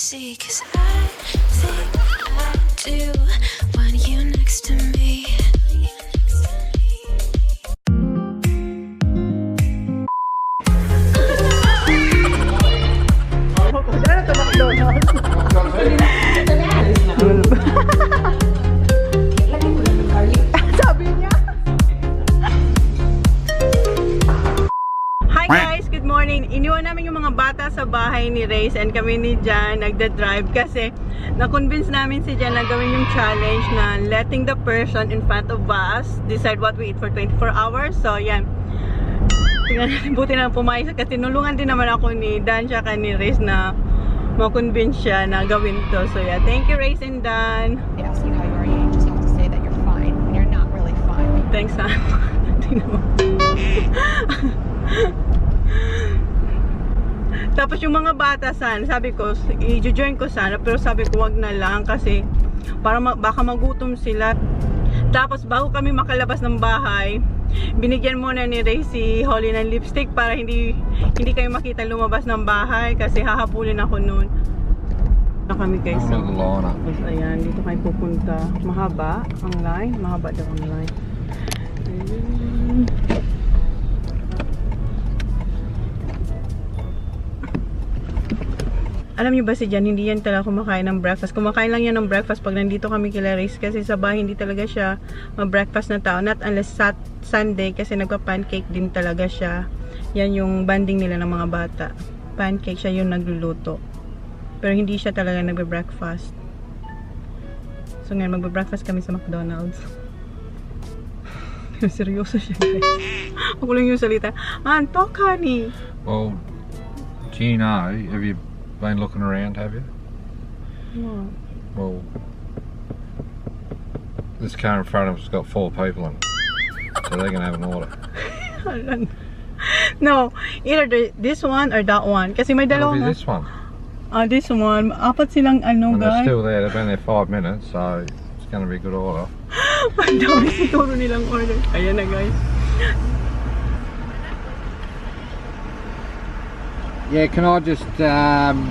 see, 'cause I think I do want you next to me. Sabi niya. Hi guys, good morning. Iniwan namin yung mga bata sa bahay ni Reyes and kami ni Jan nagda-drive kasi na-convince namin si Jan na gawin yung challenge na letting the person in front of us decide what we eat for 24 hours. So yan. Tingnan natin, buti na pumayag kasi tinulungan din naman ako ni Dan tsaka ni Reyes na ma-convince siya na gawin to. So yeah, thank you Reyes and Dan. They ask you how you are, you just have to say that you're fine when you're not really fine. Thanks ha. Tapos yung mga bata sabi ko, i-join ko sana, pero sabi ko wag na lang kasi para baka magutom sila. Tapos bago kami makalabas ng bahay, binigyan muna ni Ray si Holly ng lipstick para hindi kayo makita lumabas ng bahay kasi hahapulin ako noon. Na kami guys. Tapos ayan, dito kayo pupunta. Mahaba ang line, mahaba daw ang line. Ayun. Alam niyo ba si Jan, hindi yan talaga kumakain ng breakfast. Kumakain lang yan ng breakfast pag nandito kami kila Reyes kasi sa bahay hindi talaga siya mag-breakfast na tao. Not unless Sunday kasi nagpa-pancake din talaga siya. Yan yung banding nila ng mga bata. Pancake siya yung nagluluto. Pero hindi siya talaga nagbe-breakfast. So ngayon magbe-breakfast kami sa McDonald's. Seryoso siya guys. Ako lang yung salita. Antok honey. Well, do you know, have you been looking around, have you? What? Well, this car in front of us has got 4 people in it, so they're going to have an order. No, either this one or that one. Kasi may It'll dalawa be nga. this one. This one. Apat silang ano And they're guys. still there, they've been there 5 minutes, so it's going to be a good order. Ang dami siguro nilang order. Ayan na guys. Yeah, can I just, can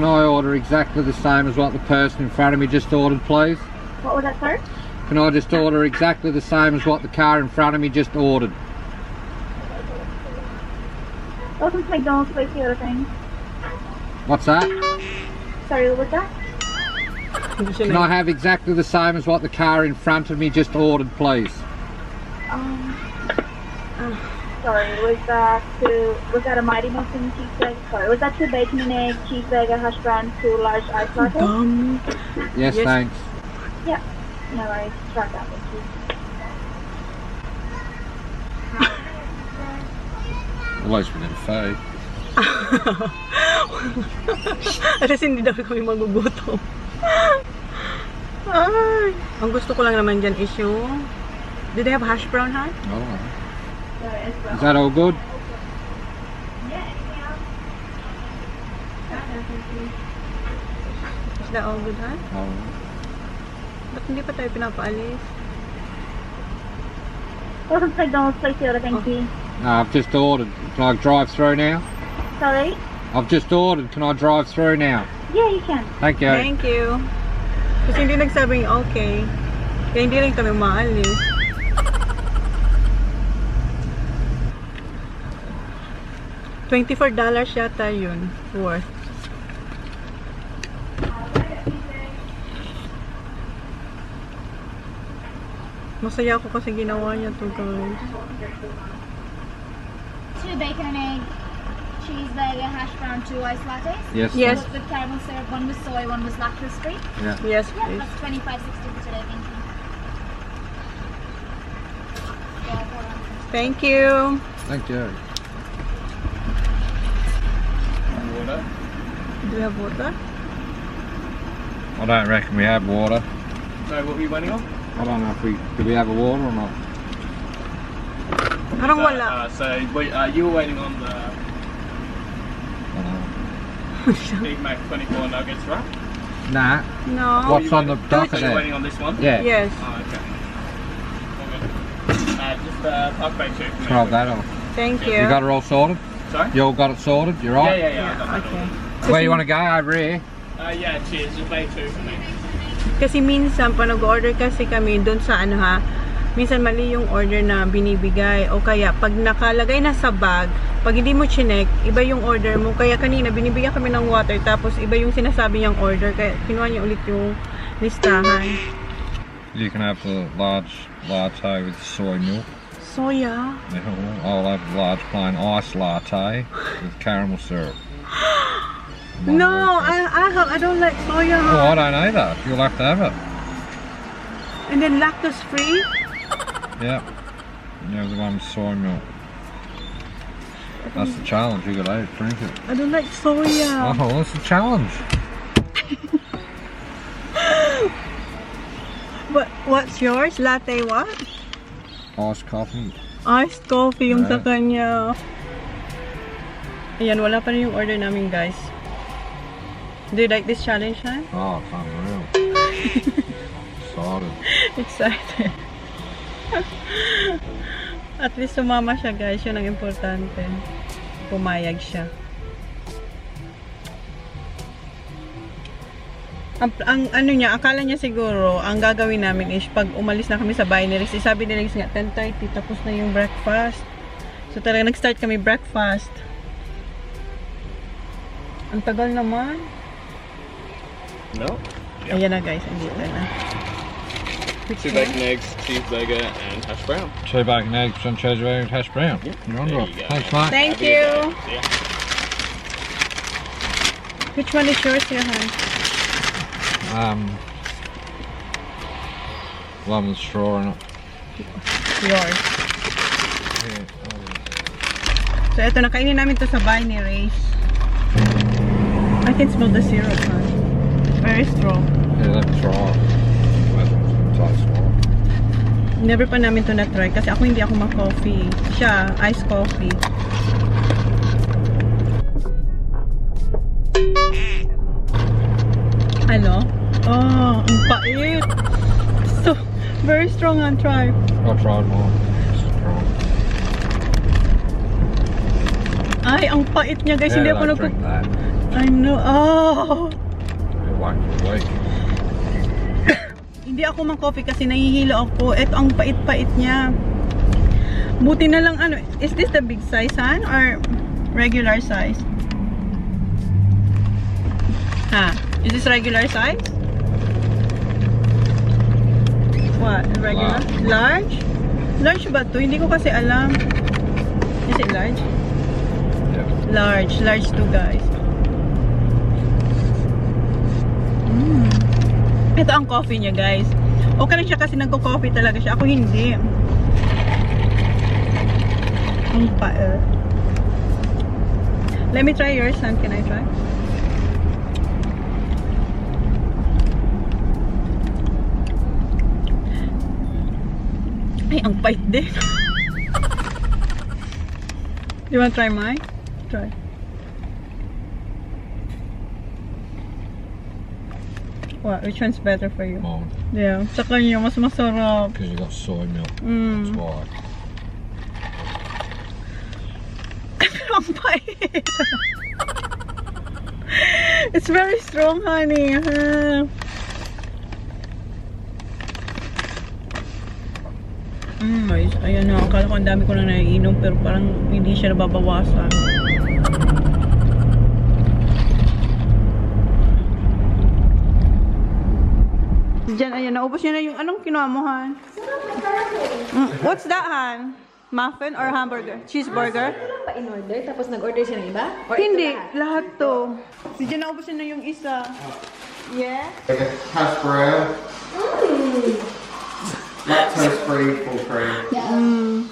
I order exactly the same as what the person in front of me just ordered, please? What was that, sir? Can I just order exactly the same as what the car in front of me just ordered? Welcome to McDonald's, place the other thing. What's that? Sorry, what was that? Hindi siya Can na. I have exactly the same as what the car in front of me just ordered, please? Sorry, was that a Mighty Muffin cheeseburger? Sorry, was that 2 bacon and egg cheeseburger, hash brown, 2 large ice latte? Yes, Yes. thanks. Yeah, no worries. Track that, thank you. At least we didn't fade. At least hindi daw kami magugutom. Ay, ang gusto ko lang naman dyan is yung... Do they have hash brown, ha? I don't know. Sorry, as well. Is that all good? Is that all good, ha? Oh. Ba't hindi pa tayo pinapaalis? Welcome to McDonald's, place the other thing, please. I've just ordered. Can I drive through now? Sorry? I've just ordered. Can I drive through now? Yeah, you can. Thank you. Thank you. Kasi hindi nagsabing okay. Kaya hindi rin kami maalis. $24 yata yun. Worth. Masaya ako kasi ginawa niya to guys. 2 bacon and egg cheeseburger, hash brown, 2 ice lattes. Yes. Yes. With caramel syrup, 1 with soy, 1 was lactose free. Yeah. Yes, Yeah, please. that's $25.60 for today. Thank you. Thank you. Thank you. Water. Do you have water? I don't reckon we have water. So what were you waiting on? I don't know if do we have a water or not. Parang wala. You were waiting on the I don't know. Big Mac 24 nuggets, right? Nah. No. What's on the dock So of you're there? waiting on this one? Yeah. Yes. Oh, okay. Just park bake two for me. Try that off. Thank you. You got it all sorted? Sorry? You all got it sorted? You're right? Yeah. I got that Okay. all. Where you want to go? Over here? Yeah, cheers. Just make 2 for me. Kasi minsan, pa nag-order kasi kami doon sa ano ha, minsan mali yung order na binibigay. O kaya, pag nakalagay na sa bag, pag hindi mo chinek, iba yung order mo. Kaya kanina, binibigyan kami ng water, tapos iba yung sinasabi niyang order. Kaya kinuha niya ulit yung listahan. You can have the large latte with soy milk. Soya? I'll have a large plain ice latte with caramel syrup. No, I don't like soya. Oh, I don't either. You'll have to have it. And then lactose free? Yeah. You have the one with soy milk. That's the challenge. You gotta drink it. I don't like soya. Oh, that's the challenge. But what's yours? Latte what? Iced coffee. Iced coffee yung sa Yeah. kanya. Ayan, wala pa rin yung order namin, guys. Do you like this challenge, ha? Oh, it's unreal. Excited. Excited. At least sumama siya, guys. Yun ang importante. Pumayag siya. Ang ano niya, akala niya siguro, ang gagawin namin is pag umalis na kami sa bahay ni Riz, sabi ni Riz nga 10:30 tapos na yung breakfast. So talaga nag-start kami breakfast. Ang tagal naman. No. Ayan na guys, andito na. 2 bacon eggs, cheeseburger, and hash brown. 2 bacon eggs, some cheeseburger and hash brown. You're on There it. you go. Thanks, mate. Thank you. See ya. Which one is yours, Johan? Lemon straw in it. Yours. Yeah. So ito, nakainin namin to sa bahay ni Riz. I can smell the syrup, huh? Very strong. Yeah, let's try it. Tastes well. Never pa namin to na-try kasi ako hindi ako ma-coffee. Siya, iced coffee. Ano? Oh, ang pait. So, very strong on try. I tried more. It's strong. Ay, ang pait niya guys. Hindi Yeah, ako don't drink that. I know. Oh! It won't for a week. Hindi ako mang-coffee kasi nahihilo ako. Ito ang pait-pait niya. Buti na lang ano. Is this the big size, Han? Or regular size? Ha? Is this regular size? What? Regular? Large? Large ba to? Hindi ko kasi alam. Is it large? Yeah. Large. Large to guys. Ito ang coffee niya guys. Okay lang siya kasi nagko-coffee talaga siya. Ako hindi. Ang pait. Let me try yours, son. Can I try? Ay, ang pait din. You wanna try mine? Try. What? Which one's better for you? Mine. Yeah. Sa kanya, mas masarap. Because you got soy milk. That's Mm. why. Ang pait. It's very strong, honey. Guys, ayan na. Akala ko ang dami ko na naiinom pero parang hindi siya nababawasan. Diyan, ayan. Naubos niya na yung anong kinuha mo, Han? What's that, Han? Muffin or hamburger? Cheeseburger? Pa in-order, tapos nag-order siya ng iba? Or Hindi. ito lahat? Lahat to. Diyan, naubos niya na yung isa. Yeah? Hash brown. Lactose free, full cream.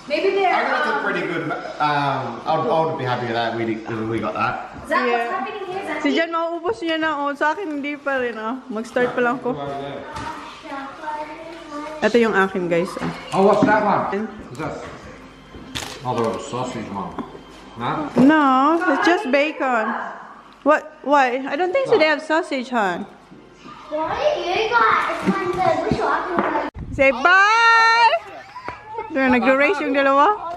Maybe they're, I got a pretty good. I would be happy with that. We got that. Is that Yeah. what's happening here? Is that Si Jan, mauubos niya na. Oh, sa akin, hindi pa rin. Mag-start pa lang ko. Ito yung akin, guys. Oh, what's that one? Is that? Oh, there was a sausage one. No? No, it's just bacon. What? Why? I don't think so they have sausage, huh? Say bye! They're nag-race yung dalawa.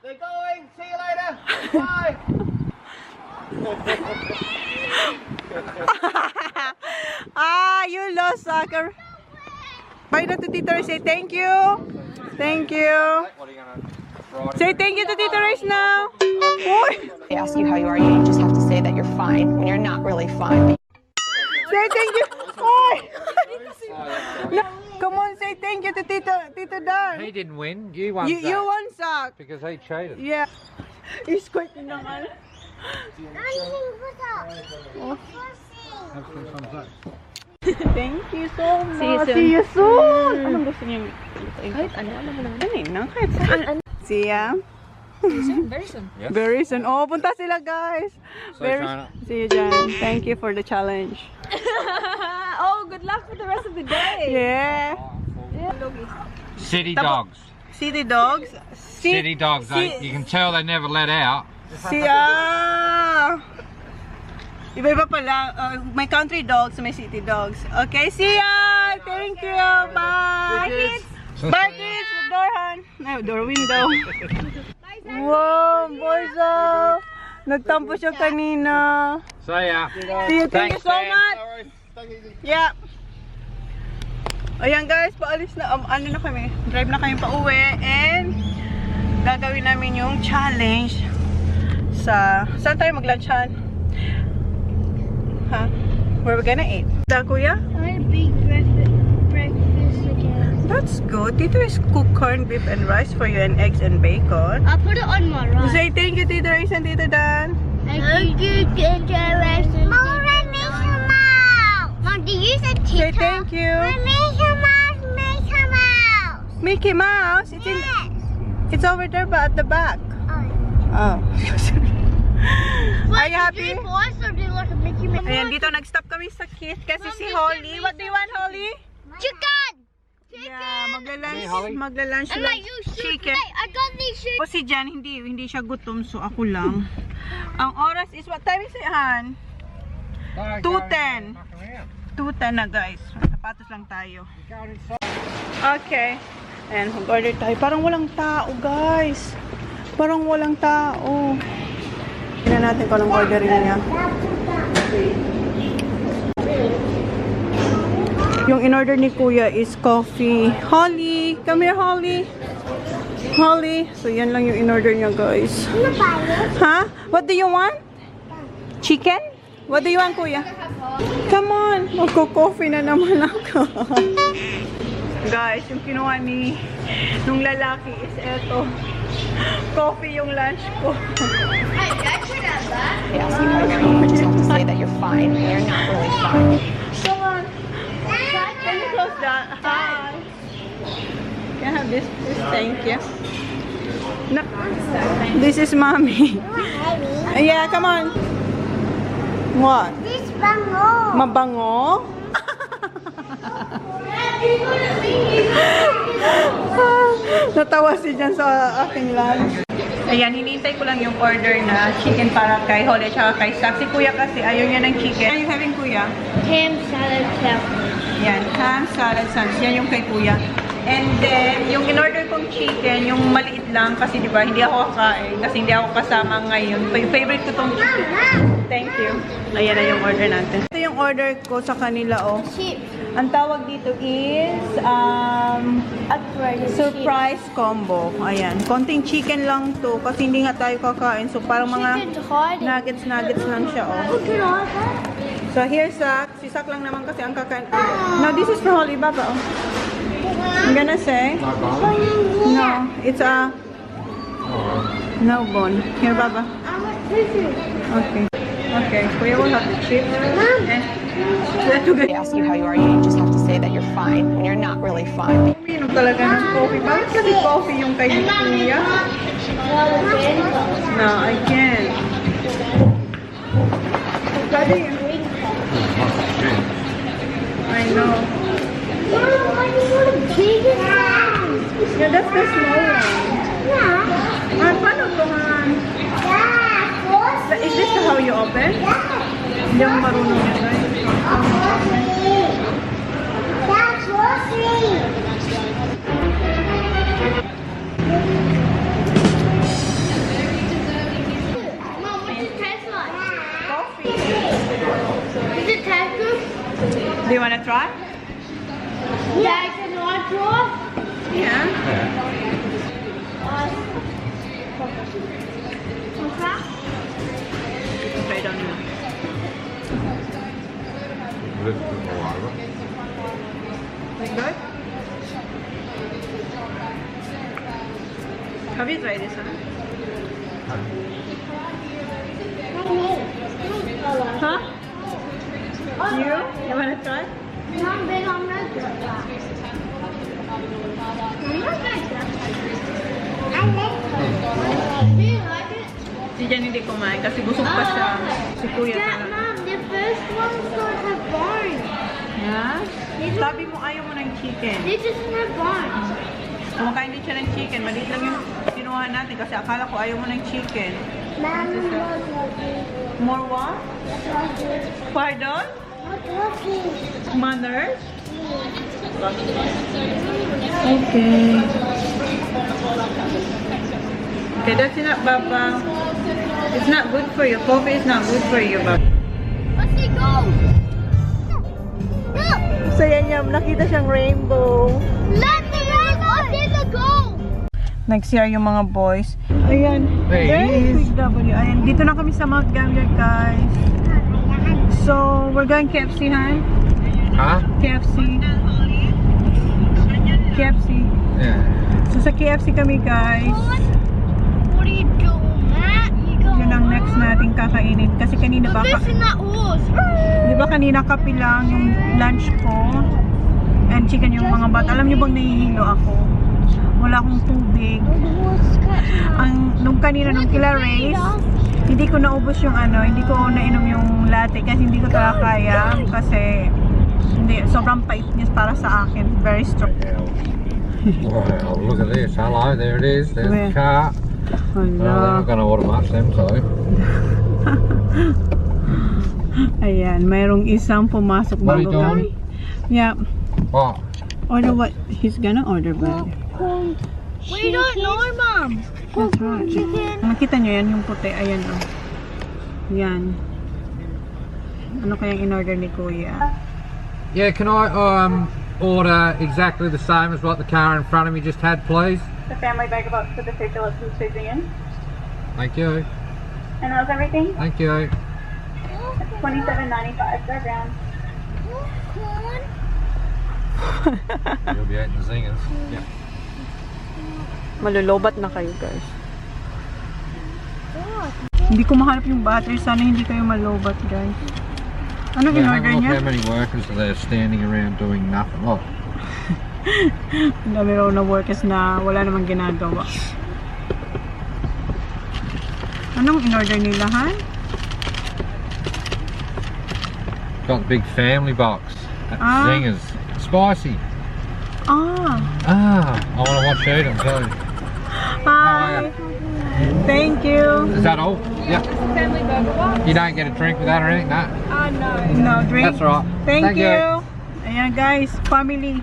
They're going. See you later. Bye. You lost soccer. Bye na to Tito Rice. Say thank you. Thank you. What are you gonna Say thank you to Tito Rice now. Boy. They ask you how you are, you just have to say that you're fine when you're not really fine. Say thank you. Boy. No, come on, say thank you to Tito Dan. He didn't win. You won. You won sock. Because he cheated. Yeah. Squirt naman. Have some thumbs up. Thank you so much. See you soon. Anong gusto niyo? Kahit ano naman. Kahit saan. See ya. Very soon. Yes. Very soon. Oh, punta sila guys. So, Very China. See you, Jan. Thank you for the challenge. Oh, good luck for the rest of the day. Yeah. City Tapo- dogs. City dogs. City dogs. You can tell they never let out. See Iba-iba pala. My country dogs, my city dogs. Okay, see ya! Thank you! Bye! Bye, kids! Doorhan! Ay, door window. Wow, Borzo! Nagtampo siya kanina. See ya. See you, thank you Thanks, so Dan. much! Yeah. Ayan guys, paalis na. Ano na kami? Drive na kami pa uwi. And gagawin namin yung challenge sa... Saan tayo mag-lunch-han? Huh? Where we gonna eat? Da, kuya? I big breakfast again. That's good. Tito is cook corned beef and rice for you and eggs and bacon. I'll put it on my right. Say thank you, Tito Rice and Tito Dan. Thank you, generation. Mom, do you say Say thank you. Mickey Mouse. It's over there but at the back. Oh. Are you happy? Ayan, dito nag-stop kami sa Kith kasi si Holly. What do you want, Holly? Chicken! Yeah, Hey, Holly. magla-lunch And lang. I use Chicken. I got these shoes. O si Jan, hindi siya gutom, so ako lang. Ang oras is, what time is it, Han? 2:10. 2:10 na, guys. Sapatos lang tayo. Okay. Ayan, mag-order tayo. Parang walang tao, guys. Parang walang tao. Tingnan natin kung anong orderin niya. Yung in-order ni Kuya is coffee. Holly! Come here, Holly! Holly! So, yan lang yung in-order niya, guys. Ha? What do you want? Chicken? What do you want, Kuya? Come on! Magko-coffee na naman ako. Guys, yung kinuha nung lalaki is eto. Coffee yung lunch ko. They ask you how you are, you just have to say that you're fine when you're not really fine. Come on. Can you close that? Hi. Can I have this, please? Thank you. No. This is Mommy. Yeah, come on. What? This bango. Mabango? Natawa si Jan sa aking lunch. Ayan, hinintay ko lang yung order na chicken para kay Holly at kay Sak. Si Kuya kasi ayaw niya ng chicken. Ano yung having, Kuya? Ham salad ketchup. Yan, ham, salad, sandwich. Yan yung kay Kuya. And then, yung in-order kong chicken, yung maliit lang kasi di ba hindi ako kakain kasi hindi ako kasama ngayon. Favorite ko tong chicken. Thank you. Ayan na yung order natin. Ito yung order ko sa kanila, oh. Ang tawag dito is surprise combo. Ayan. Konting chicken lang to kasi hindi nga tayo kakain. So, parang mga nuggets lang siya, oh. So, here's Sak. Si Sak lang naman kasi ang kakain. Now, this is for Holly Baba, oh. I'm gonna say no, it's a no bone. Here, Baba. Okay. Okay. Kuya will have the chips. They ask you how you are, you just have to say that you're fine when you're not really fine. Umiinom talaga ng coffee. Bakit kasi coffee yung kay Kuya? No, I can't. Daddy. I know. Yeah, that's the small one. Ah, paano ito, Han? Is this how you open? Hindi ako marunong yan, guys. Do you wanna try? Dad, can I draw? Yeah. Okay. Okay, don't know. Good? Have you tried this one? Huh? You? You wanna try? Mom, big on that. I'm not like that. I like it. Do you like it? Si Jan hindi kumain kasi busog pa siya. Si Kuya Yeah, talaga. Mom, the first ones don't have barns. Yeah? Sabi mo ayaw mo ng chicken. They just have barns. Kumakain din siya ng chicken. Maliit lang yung kinuha natin kasi akala ko ayaw mo ng chicken. Mom, More what? Pardon? Manners? Okay. Okay, that's enough, Papa. It's not good for you. Coffee is not good for you, Papa. let's see, go. No, So yan yung nakita siyang rainbow. let me go. Nag-CR yung mga boys. Ayan. Hey, There's Big W. Ayan. Dito na kami sa Mount Gambier, guys. So, we're going KFC, huh? Huh? KFC. KFC. Yeah. So, sa KFC kami, guys. What are you doing, Matt? You go. Yun ang next natin kakainin. Kasi kanina ba, Fish in that horse. di ba kanina kape lang yung lunch ko. And chicken yung mga bata. Alam niyo bang nahihilo ako? Wala akong tubig. Nung kanina, nung kila race, hindi ko naubos yung hindi ko nainom yung latte kasi hindi ko talaga kaya. Kasi, hindi, sobrang pait niya para sa akin. Very strong. Well, look at this. Hello, there it is. There's Where? the car. Well, they're not going to order much, them two. Ayan, mayroong isang pumasok What are bago you doing? kami. Yeah. What? Order what he's gonna order, but We don't know, Mom. that's right. Nakita nyo yan, yung puti. Ayan, oh. Yan. Ano kayang in-order ni Kuya? Yeah, can I order exactly the same as what the car in front of me just had, please? The family bag box with the 3 Phillips who's choosing in. Thank you. And that was everything? Thank you. $27.95 per round. You'll be eating the zingers. Yeah. Malulobat na kayo, guys. Hindi ko mahanap yung battery. Sana hindi kayo malulobat, guys. Anong Yeah, have in-order a look niya? how many workers are there standing around doing nothing. Look. Ang dami raw na workers na wala namang ginagawa. Anong in-order nila, ha? Got the big family box. At Zingers. Spicy. Ah. I want to watch you eat them too. Hi. Thank you. Is that all? Yep. You don't get a drink with that or anything? No? No drink. That's all right. Thank you. Ayan, guys. Family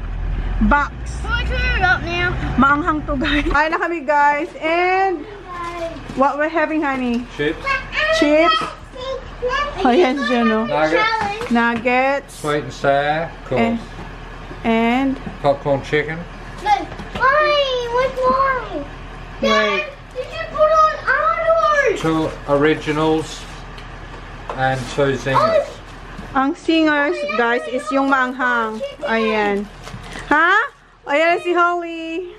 box. Can I turn it up now? Maanghang to, guys. Ay na kami, guys. And what we're having, honey? Chips. Chips. Ayan siya, no? Nuggets. Nuggets. Sweet and sour. Cool. And Popcorn chicken. Mine. What's mine? wait. Did you put on ours? 2 originals and 2 zingers. Ang singers, guys, is yung maanghang. Ayan. Ha? Ayan si Holly.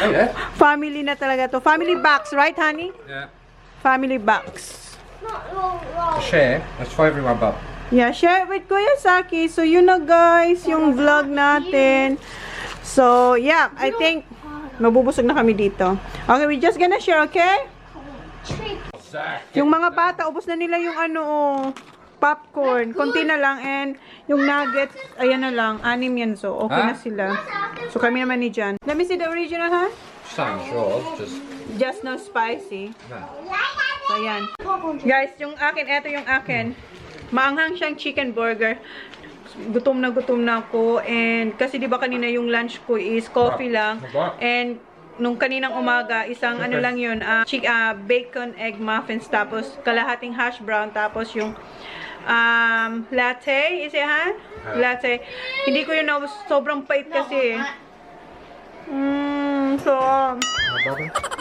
Hey there. Family na talaga to. Family box, right, honey? Yeah. Family box. A share. That's for everyone, Bob. Yeah, share it with Kuya Saki. So, yun na, guys, yung vlog natin. So, yeah, I think mabubusog na kami dito. Okay, we just gonna share, okay? Yung mga bata, ubos na nila yung popcorn. Konti na lang. And yung nuggets, ayan na lang. 6 yan. So, okay na sila. So, kami naman ni Jan. Let me see the original, ha? Same as yours, Just no spicy. no. So, ayan. Guys, yung akin, eto yung akin. Maanghang siyang chicken burger. Gutom na ako. And kasi di ba kanina yung lunch ko is coffee lang. And nung kaninang umaga, isang ano lang yun, bacon, egg muffins, tapos kalahating hash brown, tapos yung Latte, is it, Han? Latte. Hindi ko yun naubos. Sobrang pait kasi. So,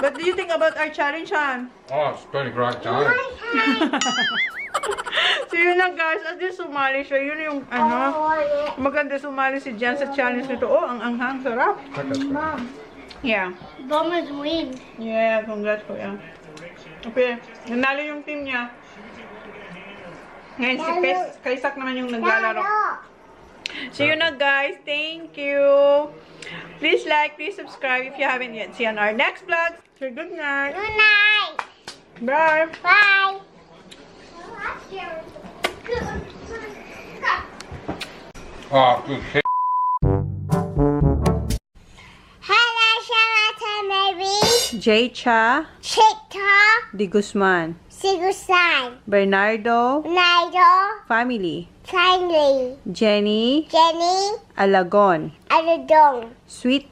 what do you think about our challenge, Han? Oh, it's been a great day. So, yun lang, guys. At least sumali siya. Yun yung, maganda sumali si Jan sa challenge nito. Oh, ang anghang. Sarap. Yeah. Bombers win. Yeah, congrats po yan. Okay, nanalo yung team niya. Ngayon, si Kaisak naman yung naglalaro. So yun na, guys. Thank you. Please like, please subscribe if you haven't yet. See you on our next vlog. So good night. Good night. Bye. Bye. Oh, good shit. Hello, Charlotte, Mary. Jay Cha Chita. de Guzman. Sigusan. Bernardo Nido. family. Finally. Jenny Jenny. Alagon. Aludong. Sweet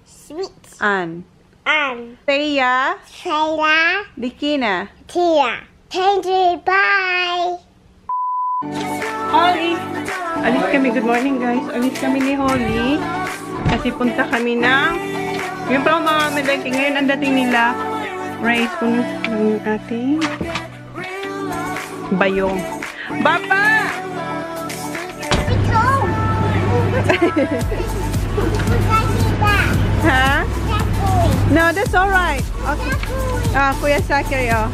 Sweet. Ann. Thea. Thea Shayla. Dikina. Tia. Thank you. Bye. Holly. Alis kami. Good morning, guys. Alis kami ni Holly. Kasi punta kami ng yung pa mga medalki. Ngayon ang dating nila. Rice kung ng ating bayong. Baba! Ito. Ha? Takoy. No, that's alright. Okay. Takoy. Kuya Sakiri, oh.